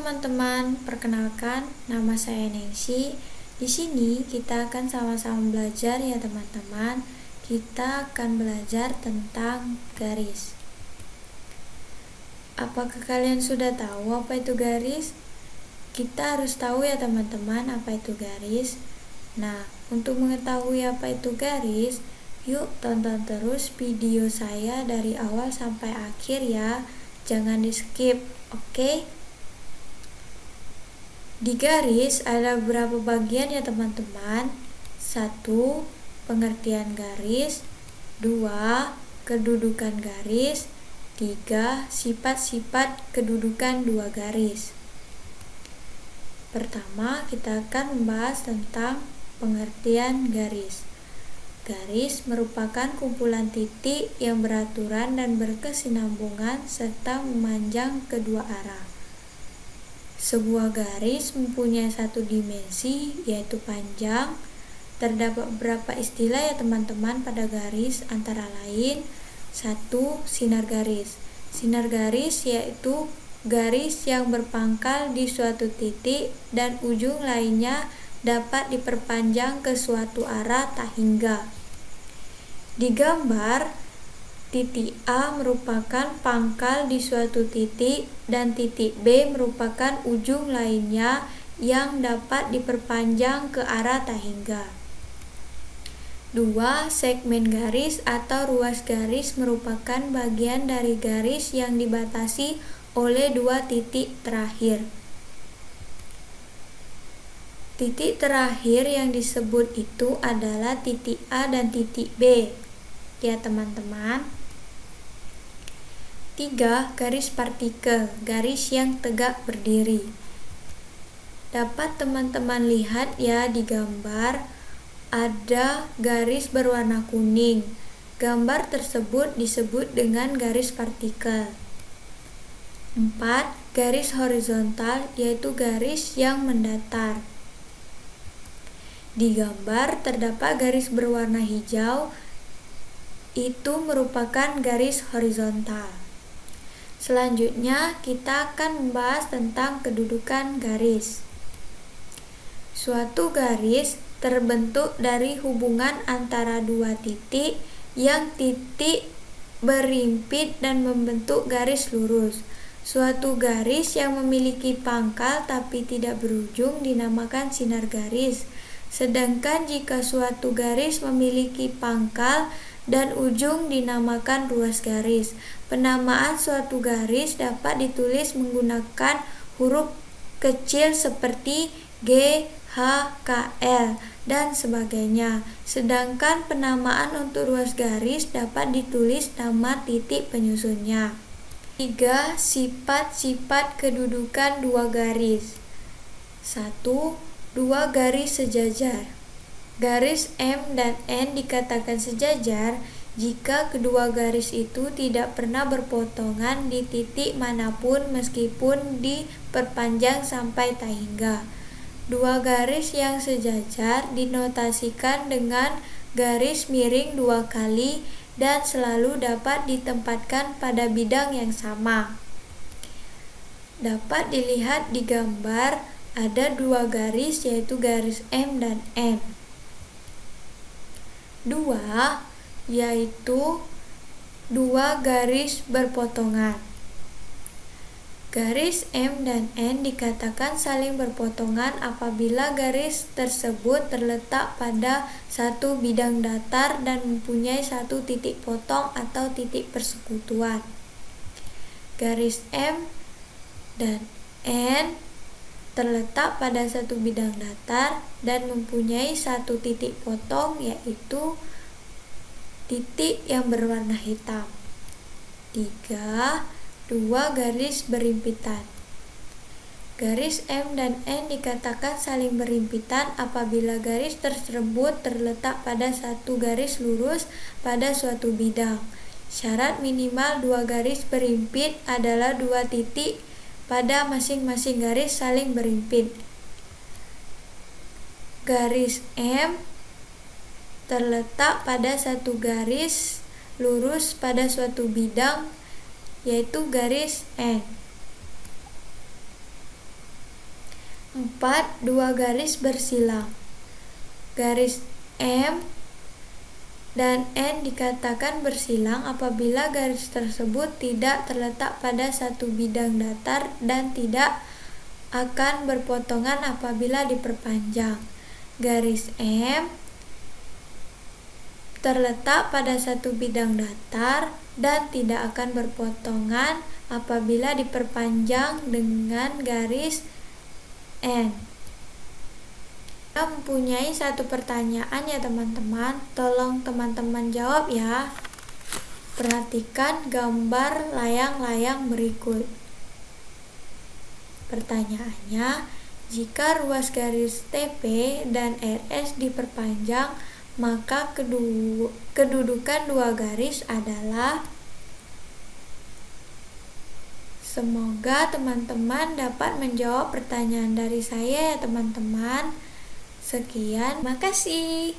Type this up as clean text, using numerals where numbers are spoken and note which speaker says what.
Speaker 1: teman-teman, perkenalkan nama saya Nengsi. Di sini kita akan sama-sama belajar ya teman-teman. Kita akan belajar tentang garis. Apakah kalian sudah tahu apa itu garis? Kita harus tahu ya teman-teman apa itu garis. Nah, untuk mengetahui apa itu garis, yuk tonton terus video saya dari awal sampai akhir ya. Jangan di skip, oke? Di garis ada beberapa bagian ya teman-teman. 1. Pengertian garis. 2. Kedudukan garis. 3. Sifat-sifat kedudukan dua garis. Pertama, kita akan membahas tentang pengertian garis. Garis merupakan kumpulan titik yang beraturan dan berkesinambungan serta memanjang kedua arah. Sebuah garis mempunyai satu dimensi, yaitu panjang. Terdapat beberapa istilah ya teman-teman pada garis, antara lain 1. Sinar garis. Sinar garis yaitu garis yang berpangkal di suatu titik dan ujung lainnya dapat diperpanjang ke suatu arah tak hingga. Di gambar, titik A merupakan pangkal di suatu titik dan titik B merupakan ujung lainnya yang dapat diperpanjang ke arah tak hingga. 2. Segmen garis atau ruas garis merupakan bagian dari garis yang dibatasi oleh dua titik terakhir. Titik terakhir yang disebut itu adalah titik A dan titik B. Ya teman-teman. 3. Garis partikel, garis yang tegak berdiri. Dapat teman-teman lihat ya di gambar, ada garis berwarna kuning. Gambar tersebut disebut dengan garis partikel. 4. Garis horizontal, yaitu garis yang mendatar. Di gambar terdapat garis berwarna hijau, itu merupakan garis horizontal. Selanjutnya kita akan membahas tentang kedudukan garis. Suatu garis terbentuk dari hubungan antara dua titik yang titik berimpit dan membentuk garis lurus. Suatu garis yang memiliki pangkal tapi tidak berujung dinamakan sinar garis. Sedangkan jika suatu garis memiliki pangkal dan ujung dinamakan ruas garis. Penamaan suatu garis dapat ditulis menggunakan huruf kecil seperti G, H, K, L, dan sebagainya. Sedangkan penamaan untuk ruas garis dapat ditulis nama titik penyusunnya. 3. Sifat-sifat kedudukan dua garis. 1. Dua garis sejajar. Garis M dan N dikatakan sejajar jika kedua garis itu tidak pernah berpotongan di titik manapun meskipun diperpanjang sampai tak hingga. Dua garis yang sejajar dinotasikan dengan garis miring dua kali dan selalu dapat ditempatkan pada bidang yang sama. Dapat dilihat di gambar ada dua garis, yaitu garis M dan N. 2. Yaitu dua garis berpotongan. Garis M dan N dikatakan saling berpotongan apabila garis tersebut terletak pada satu bidang datar dan mempunyai satu titik potong atau titik persekutuan. Garis M dan N terletak pada satu bidang datar dan mempunyai satu titik potong, yaitu titik yang berwarna hitam. 3. Dua garis berimpitan. Garis M dan N dikatakan saling berimpitan apabila garis tersebut terletak pada satu garis lurus pada suatu bidang. Syarat minimal dua garis berimpit adalah dua titik pada masing-masing garis saling berimpit. Garis M terletak pada satu garis lurus pada suatu bidang, yaitu garis N. 4. Dua garis bersilang. Garis M dan N dikatakan bersilang apabila garis tersebut tidak terletak pada satu bidang datar dan tidak akan berpotongan apabila diperpanjang. Garis M terletak pada satu bidang datar dan tidak akan berpotongan apabila diperpanjang dengan garis N. Kita mempunyai satu pertanyaan ya teman-teman, tolong teman-teman jawab ya. Perhatikan gambar layang-layang berikut. Pertanyaannya, jika ruas garis TP dan RS diperpanjang, maka kedudukan dua garis adalah. Semoga teman-teman dapat menjawab pertanyaan dari saya ya teman-teman. Sekian, makasih.